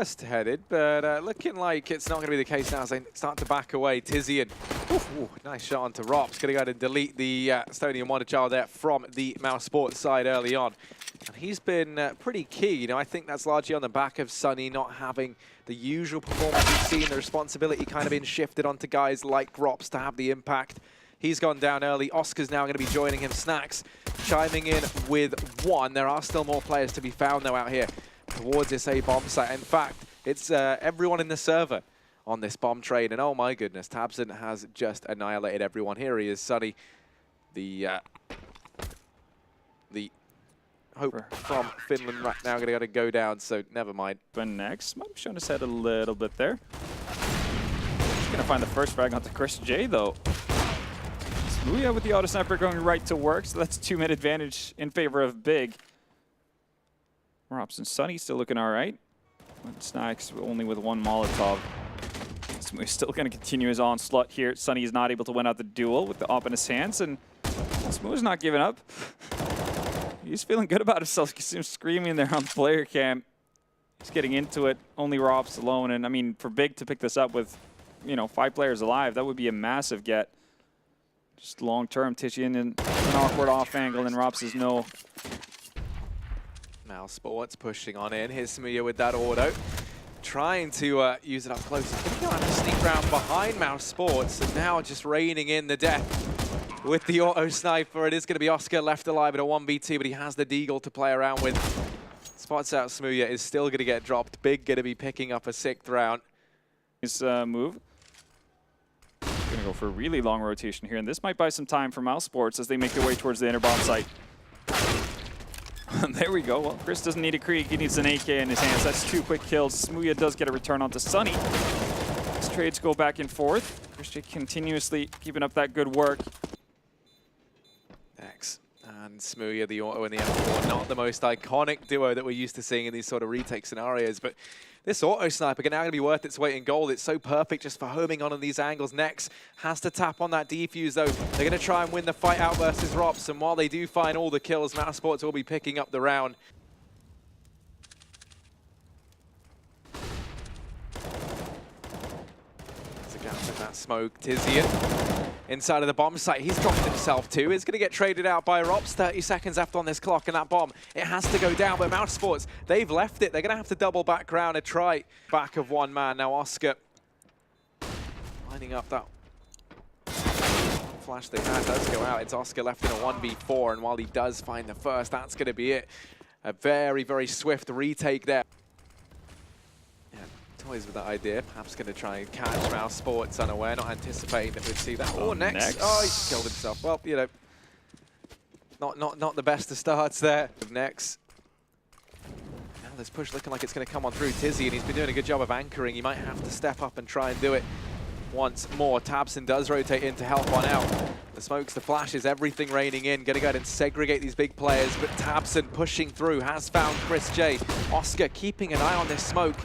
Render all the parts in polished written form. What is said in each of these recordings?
first headed, but looking like it's not going to be the case now as they start to back away. Tizian, nice shot onto Rops. Going to go ahead and delete the Estonian Wonder Child there from the mousesports side early on. And he's been pretty key. You know, I think that's largely on the back of Sunny not having the usual performance we've seen, the responsibility kind of being shifted onto guys like Rops to have the impact. He's gone down early. Oscar's now going to be joining him. Snacks chiming in with one. There are still more players to be found, though, out here towards this A bomb site. In fact, it's everyone in the server on this bomb train. And oh my goodness, tabseN has just annihilated everyone. Here he is, Sunny. The hope from Finland right now going to go down, so never mind. When next, might have shown his head a little bit there. He's going to find the first frag onto Chris J, though. Smooya with the auto sniper going right to work, so that's a 2-minute advantage in favor of Big. Rops and Sunny still looking all right. Snacks only with one Molotov. Smooya's still going to continue his onslaught here. Sunny is not able to win out the duel with the op in his hands, and Smooya's not giving up. He's feeling good about himself. You see him screaming there on the player cam. He's getting into it. Only Rops alone, and I mean, for Big to pick this up with, you know, 5 players alive, that would be a massive get. Just long-term, Tizian in an awkward off angle, and Rops says no. mousesports pushing on in. Here's Smooya with that auto. Trying to use it up close. He's going to go out and sneak round behind mousesports, and now just raining in the death with the auto sniper. It is going to be Oscar left alive at a 1v2, but he has the Deagle to play around with. Spots out Smooya, is still going to get dropped. Big going to be picking up a 6th round. His move. Going to go for a really long rotation here, and this might buy some time for mousesports as they make their way towards the inner bomb site. There we go. Well, Chris doesn't need a creek, he needs an AK in his hands. That's 2 quick kills. Smooya does get a return onto Sunny. These trades go back and forth. Chris J continuously keeping up that good work. X and Smooya, the auto and the M4, not the most iconic duo that we're used to seeing in these sort of retake scenarios, but this auto sniper now going to be worth its weight in gold. It's so perfect just for homing on these angles. Nex has to tap on that defuse, though. They're going to try and win the fight out versus Rops, and while they do find all the kills, mousesports will be picking up the round. There's a gap in that smoke. Tizian inside of the bomb site. He's dropped himself too. It's going to get traded out by Rops. 30 seconds left on this clock, and that bomb, it has to go down. But mousesports, they've left it. They're going to have to double back round and try back of one man. Now Oscar lining up that flash they had does go out. It's Oscar left in a 1v4, and while he does find the first, that's going to be it. A very, very swift retake there. Toys with that idea, perhaps going to try and catch mousesports unaware, not anticipating that we'd see that. Oh, Nex. Oh, he killed himself. Well, you know, not the best of starts there of Nex. Now this push looking like it's going to come on through Tizian, and he's been doing a good job of anchoring. He might have to step up and try and do it once more. tabseN does rotate in to help on out. The smokes, the flashes, everything raining in. Going to go ahead and segregate these big players, but tabseN pushing through, has found Chris J. Oscar keeping an eye on this smoke.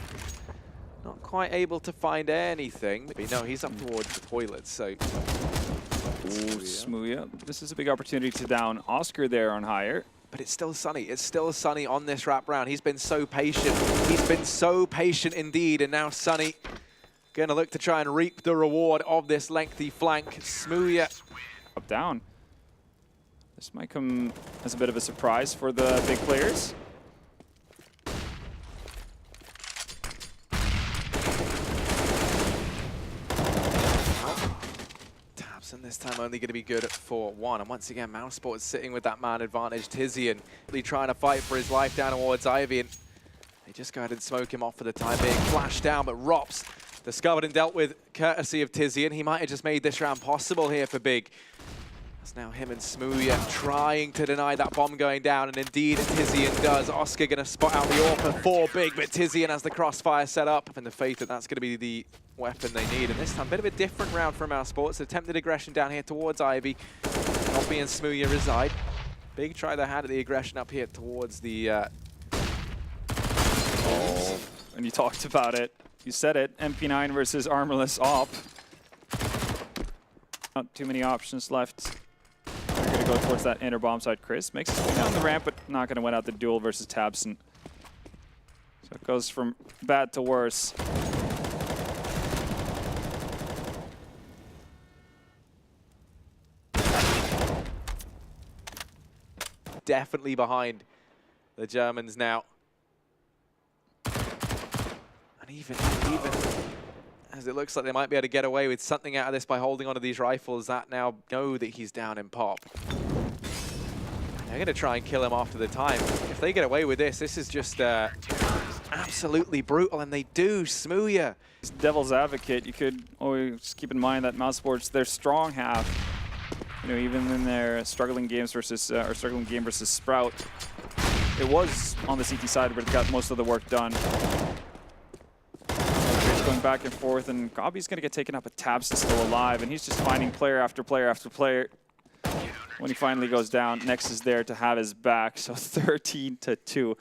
Not quite able to find anything. No, he's up towards the toilet, so... Ooh, Smooya. This is a big opportunity to down Oscar there on higher. But it's still Sunny. It's still Sunny on this wrap round. He's been so patient. He's been so patient indeed, and now Sunny going to look to try and reap the reward of this lengthy flank. Smooya up down. This might come as a bit of a surprise for the big players. And this time only going to be good for 1. And once again, mousesports sitting with that man advantage. Tizian really trying to fight for his life down towards Ivy. And they just go ahead and smoke him off for the time being. Flash down, but Rops discovered and dealt with courtesy of Tizian. He might have just made this round possible here for Big. It's now him and Smooya trying to deny that bomb going down, and indeed Tizian does. Oscar going to spot out the AWP for Big, but Tizian has the crossfire set up, and the faith that that's going to be the weapon they need. And this time, a bit of a different round for mousesports. Attempted aggression down here towards Ivy. Nobby and Smooya reside. Big try their hand at the aggression up here towards the... Oh, and you talked about it. You said it. MP9 versus armorless AWP. Not too many options left. We're going to go towards that inner bomb side. Chris makes his way down the ramp, but not going to win out the duel versus tabseN. So it goes from bad to worse. Definitely behind the Germans now. And even as it looks like they might be able to get away with something out of this by holding onto these rifles, that now know that he's down in pop. They're going to try and kill him after the time. If they get away with this, this is just absolutely brutal, and they do. Smooya. Devil's advocate, you could always keep in mind that mousesports, their strong half, you know, even in their struggling games versus or struggling game versus Sprout, it was on the CT side where it got most of the work done. It's going back and forth, and Gobby's going to get taken up, but tabs is still alive, and he's just finding player after player after player. When he finally goes down, Nex is there to have his back, so 13-2.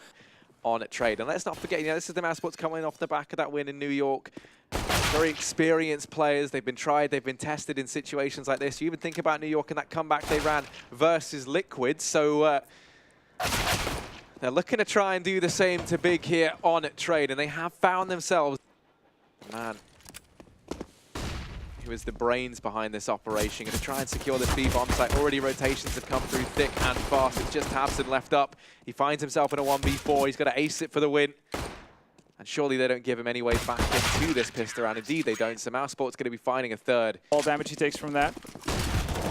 On trade. And let's not forget, you know, this is the mousesports coming off the back of that win in New York. Very experienced players. They've been tried, they've been tested in situations like this. You even think about New York and that comeback they ran versus Liquid. So they're looking to try and do the same to Big here on trade, and they have found themselves. Man, who is the brains behind this operation, going to try and secure this B bomb site. Already rotations have come through thick and fast. It's just Tabson left up. He finds himself in a 1v4. He's got to ace it for the win. And surely they don't give him any way back into this pistol round. Indeed they don't. So mousesports going to be finding a third. All damage he takes from that.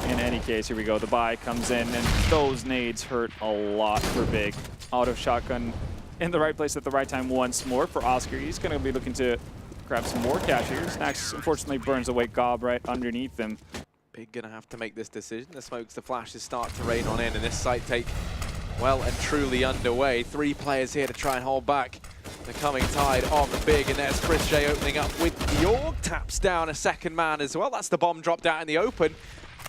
In any case, here we go. The buy comes in, and those nades hurt a lot for Big. Auto shotgun in the right place at the right time once more for Oscar. He's going to be looking to grab some more cash here. Snax unfortunately burns away Gob right underneath him. Big gonna have to make this decision. The smokes, the flashes start to rain on in, and this site take well and truly underway. 3 players here to try and hold back the coming tide of the Big, and there's Chris J opening up with York. Taps down a second man as well. That's the bomb dropped out in the open.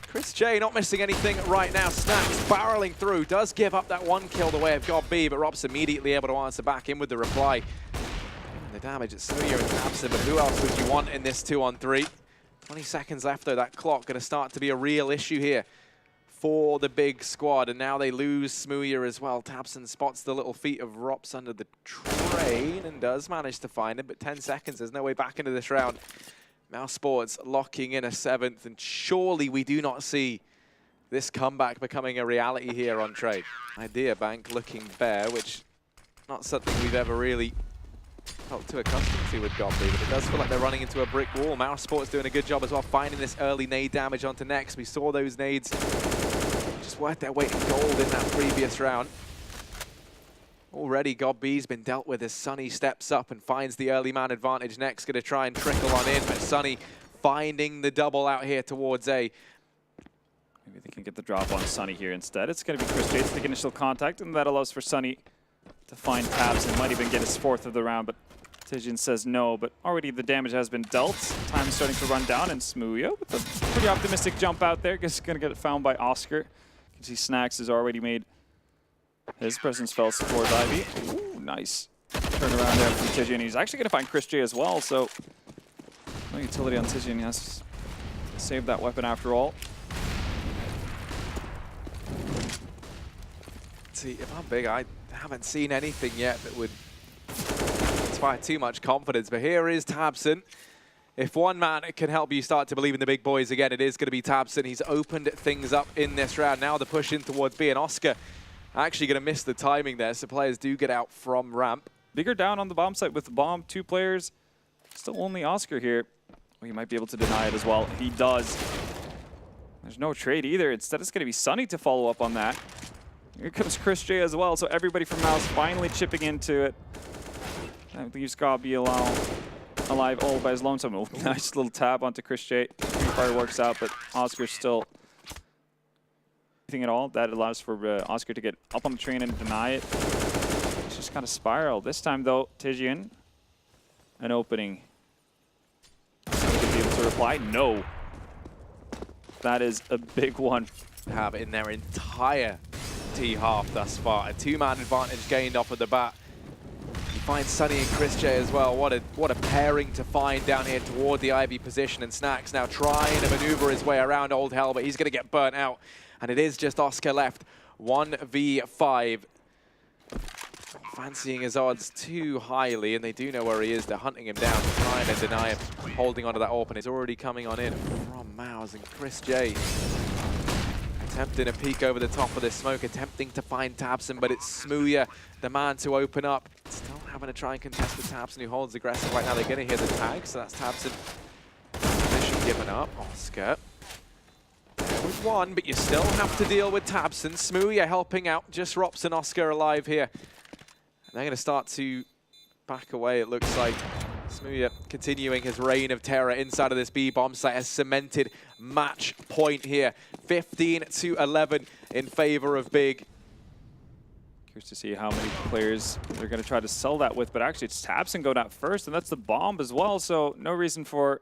Chris J not missing anything right now. Snax barreling through, does give up that 1 kill the way of Gob B, but Rob's immediately able to answer back in with the reply. The damage at Smooya and Tabson, but who else would you want in this 2-on-3? 20 seconds left though, that clock going to start to be a real issue here for the Big squad, and now they lose Smooya as well. Tabson spots the little feet of Rops under the train and does manage to find him, but 10 seconds, there's no way back into this round. mousesports locking in a 7th, and surely we do not see this comeback becoming a reality here on trade. Idea Bank looking bare, which not something we've ever really felt too accustomed to with Godby, but it does feel like they're running into a brick wall. mousesports doing a good job as well, finding this early nade damage onto Nex. We saw those nades just worth their weight in gold in that previous round. Already Godby's been dealt with as Sunny steps up and finds the early man advantage. Nex going to try and trickle on in, but Sunny finding the double out here towards A. Maybe they can get the drop on Sunny here instead. It's going to be Chris J to take initial contact, and that allows for Sunny to find tabs and might even get his 4th of the round, but Tijian says no. But already the damage has been dealt. Time is starting to run down, and Smooya with a pretty optimistic jump out there. Guess going to get found by Oscar. You can see Snax has already made his presence felt towards Ivy. Ooh, nice turnaround there from Tijian. He's actually going to find Chris J as well, so no utility on Tijian. He has to save that weapon after all. See, if I'm Big, I haven't seen anything yet that would inspire too much confidence, but here is Tabson. If one man can help you start to believe in the big boys again, it is going to be Tabson. He's opened things up in this round. Now the push in towards B, and Oscar actually going to miss the timing there, so players do get out from ramp. Bigger down on the bomb site with the bomb. 2 players. Still only Oscar here. Well, he might be able to deny it as well. He does. There's no trade either. Instead, it's going to be Sunny to follow up on that. Here comes Chris J as well, so everybody from Mouse finally chipping into it. That leaves Gobby alive all by his lonesome. Oh, nice little tab onto Chris J. Fire works out, but Oscar's still anything at all. That allows for Oscar to get up on the train and deny it. It's just kind of spiral. This time, though, Tijian, an opening. Somebody to be able to reply? No. That is a big one. Have in their entire T-half thus far. A 2-man advantage gained off of the bat. You find Sunny and Chris J as well. What a pairing to find down here toward the Ivy position, and Snax now trying to maneuver his way around Old Hell, but he's going to get burnt out. And it is just Oscar left. 1v5. fancying his odds too highly, and they do know where he is. They're hunting him down, trying to deny him, holding onto that AWP, and it's already coming on in from mouz, and Chris J attempting a peek over the top of this smoke, attempting to find tabseN, but it's smouya, the man to open up. Still having to try and contest with tabseN, who holds aggressive right now. They're going to hear the tag, so that's tabseN. Mission given up. Oscar with one, but you still have to deal with tabseN. smouya helping out, just Rops and Oscar alive here. And they're going to start to back away, it looks like. smouya continuing his reign of terror inside of this B bomb site, has cemented match point here. 15-11 in favor of Big. Curious to see how many players they're going to try to sell that with, but actually it's tabseN going out first, and that's the bomb as well, so no reason for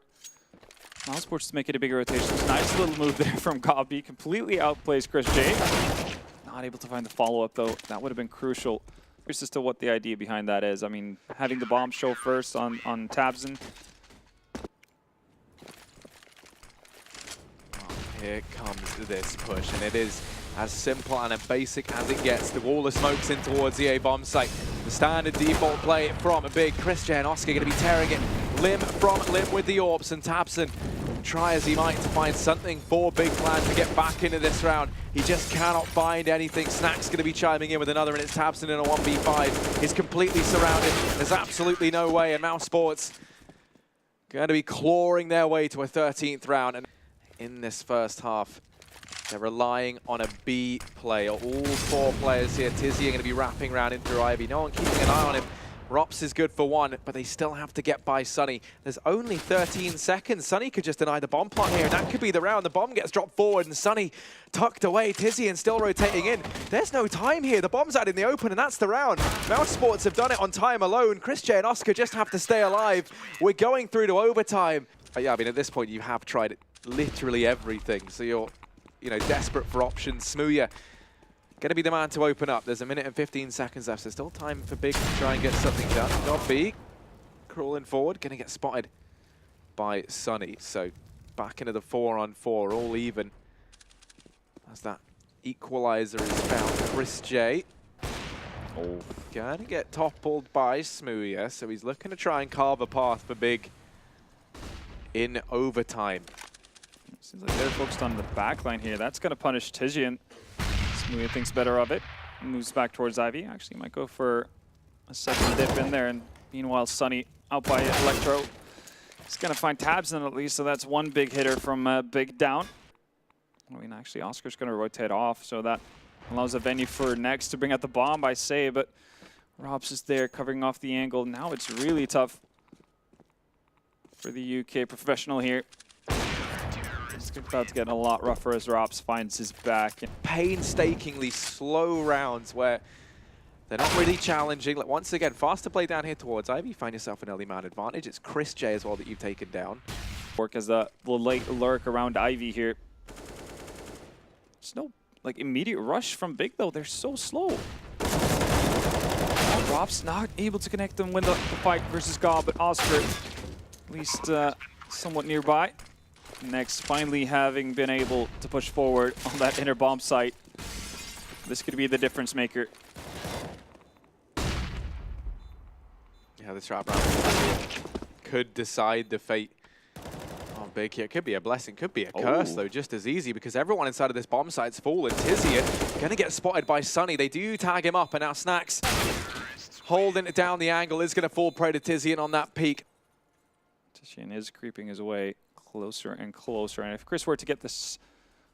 mousesports to make it a bigger rotation. It's a nice little move there from Gabi, completely outplays Chris J. Not able to find the follow-up though, that would have been crucial. Curious as to what the idea behind that is. I mean, having the bomb show first on tabseN. Here comes this push, and it is as simple and as basic as it gets. The wall of smokes in towards the A bomb site. The standard default play from a Big. Chris J and Oscar going to be tearing it limb from limb with the AWPs, and tabseN, try as he might to find something for Big Plan to get back into this round. He just cannot find anything. Snack's going to be chiming in with another, and it's tabseN in a 1v5. He's completely surrounded. There's absolutely no way, and mousesports going to be clawing their way to a 13th round. And in this first half, they're relying on a B play. All four players here. Tizzy are going to be wrapping around in through Ivy. No one keeping an eye on him. Rops is good for one, but they still have to get by Sunny. There's only 13 seconds. Sunny could just deny the bomb plot here, and that could be the round. The bomb gets dropped forward, and Sunny tucked away. Tizzy and still rotating in. There's no time here. The bomb's out in the open, and that's the round. mousesports have done it on time alone. Chris J and Oscar just have to stay alive. We're going through to overtime. But yeah, I mean, at this point, you have tried literally everything. So you're, desperate for options. smouya going to be the man to open up. There's a minute and 15 seconds left, so still time for Big to try and get something done. Got B crawling forward, going to get spotted by Sunny. So back into the 4-on-4, all even. As that equalizer is found, Chris J. Oh, going to get toppled by smouya, so he's looking to try and carve a path for Big in overtime. Seems like they're focused on the back line here. That's going to punish Tizian. smouya thinks better of it. Moves back towards Ivy. Actually might go for a second dip in there. And meanwhile, Sunny out by Electro. He's going to find tabseN at least, so that's one big hitter from Big down. I mean, actually, Oscar's going to rotate off, so that allows a venue for Next to bring out the bomb, I say, but Robs is there covering off the angle. Now it's really tough for the UK professional here. It's about to get a lot rougher as Rops finds his back. Painstakingly slow rounds where they're not really challenging. Like, once again, faster play down here towards Ivy. You find yourself an early man advantage. It's Chris J as well that you've taken down. Work as the late lurk around Ivy here. There's no immediate rush from Big though. They're so slow. Rops not able to connect them win the fight versus Gob, but Oscar at least somewhat nearby. Next, finally having been able to push forward on that inner bomb site. This could be the difference maker. Yeah, this trap round could decide the fate of Big here. Could be a blessing, could be a curse though, just as easy, because everyone inside of this bomb site's fallen. Tizian gonna get spotted by Sunny. They do tag him up, and now Snacks holding it down the angle is gonna fall prey to Tizian on that peak. Tizian is creeping his way closer and closer, and if Chris were to get this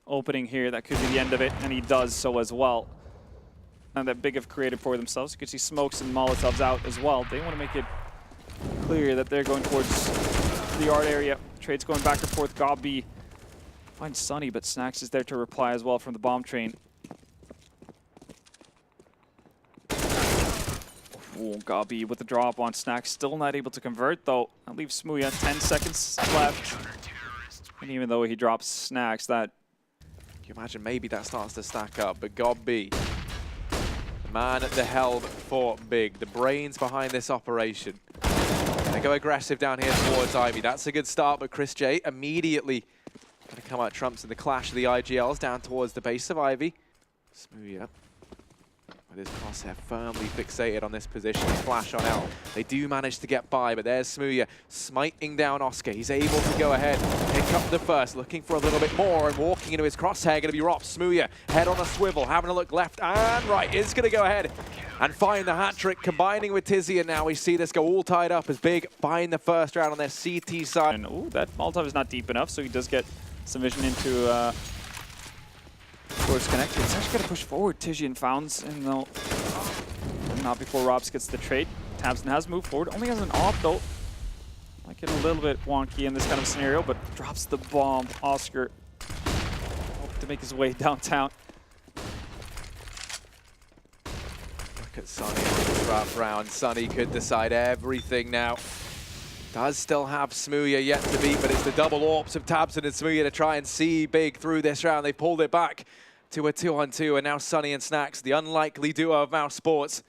opening here, that could be the end of it, and he does so as well. And that Big have created for themselves. You can see smokes and Molotovs out as well. They want to make it clear that they're going towards the art area. Trades going back and forth. Gabi finds Sunny, but Snacks is there to reply as well from the bomb train. Ooh, Gabi with the drop on Snacks. Still not able to convert though. That leaves smouya 10 seconds left. And even though he drops Snacks, that... Can you imagine maybe that starts to stack up, but Gabi, the man at the helm for Big, the brains behind this operation. They go aggressive down here towards Ivy. That's a good start, but Chris J immediately going to come out trumps in the clash of the IGLs down towards the base of Ivy. smouya With his crosshair firmly fixated on this position, flash on out. They do manage to get by, but there's Smooya smiting down Oscar. He's able to go ahead, pick up the first, looking for a little bit more, and walking into his crosshair, going to be Rops. Smooya, head on a swivel, having a look left and right, is going to go ahead and find the hat-trick, combining with Tizzy, and now we see this go all tied up as Big find the first round on their CT side. And ooh, that Molotov is not deep enough, so he does get some vision into towards connect. He's actually going to push forward. Tizian founds, and though not before Robs gets the trade. Tabson has moved forward, only has an op though. Might get a little bit wonky in this kind of scenario, but drops the bomb. Oscar hoping to make his way downtown. Look at Sonny on this wrap round. Sonny could decide everything now. Does still have Smooya yet to beat, but it's the double AWPs of Tabson and Smooya to try and see Big through this round. They pulled it back to a 2-on-2, and now Sonny and Snacks, the unlikely duo of mousesports,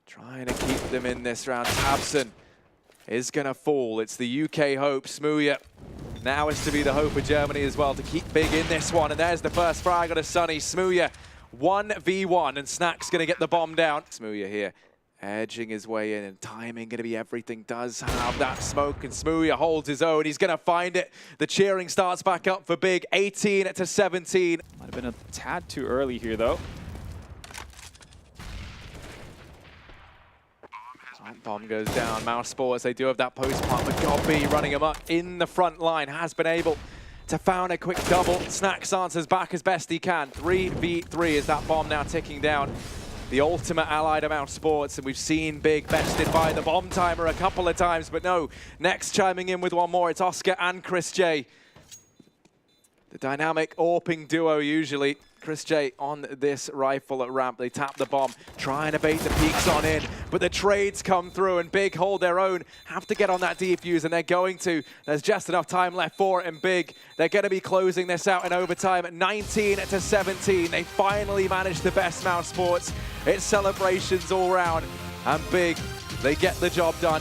trying to keep them in this round. Tabson is going to fall. It's the UK hope. Smooya now is to be the hope of Germany as well, to keep Big in this one. And there's the first frag on a Sonny. Smooya 1v1, and Snacks going to get the bomb down. Smooya here, edging his way in, and timing going to be everything. Does have that smoke, and Smooya holds his own. He's going to find it. The cheering starts back up for Big, 18-17. Might have been a tad too early here, though. Bomb goes down. mousesports, they do have that post plant, but Gobby running amok in the front line has been able to found a quick double. Snacks answers back as best he can. 3v3 is that bomb now ticking down. The ultimate ally to mousesports, and we've seen Big bested by the bomb timer a couple of times, but no, next chiming in with one more, it's Oscar and Chris J. The dynamic AWPing duo usually. Chris J on this rifle at ramp. They tap the bomb, trying to bait the peaks on in, but the trades come through, and Big hold their own, have to get on that defuse, and they're going to. There's just enough time left for it, and Big, they're going to be closing this out in overtime at 19-17. They finally managed the best mousesports. It's celebrations all round, and Big, they get the job done.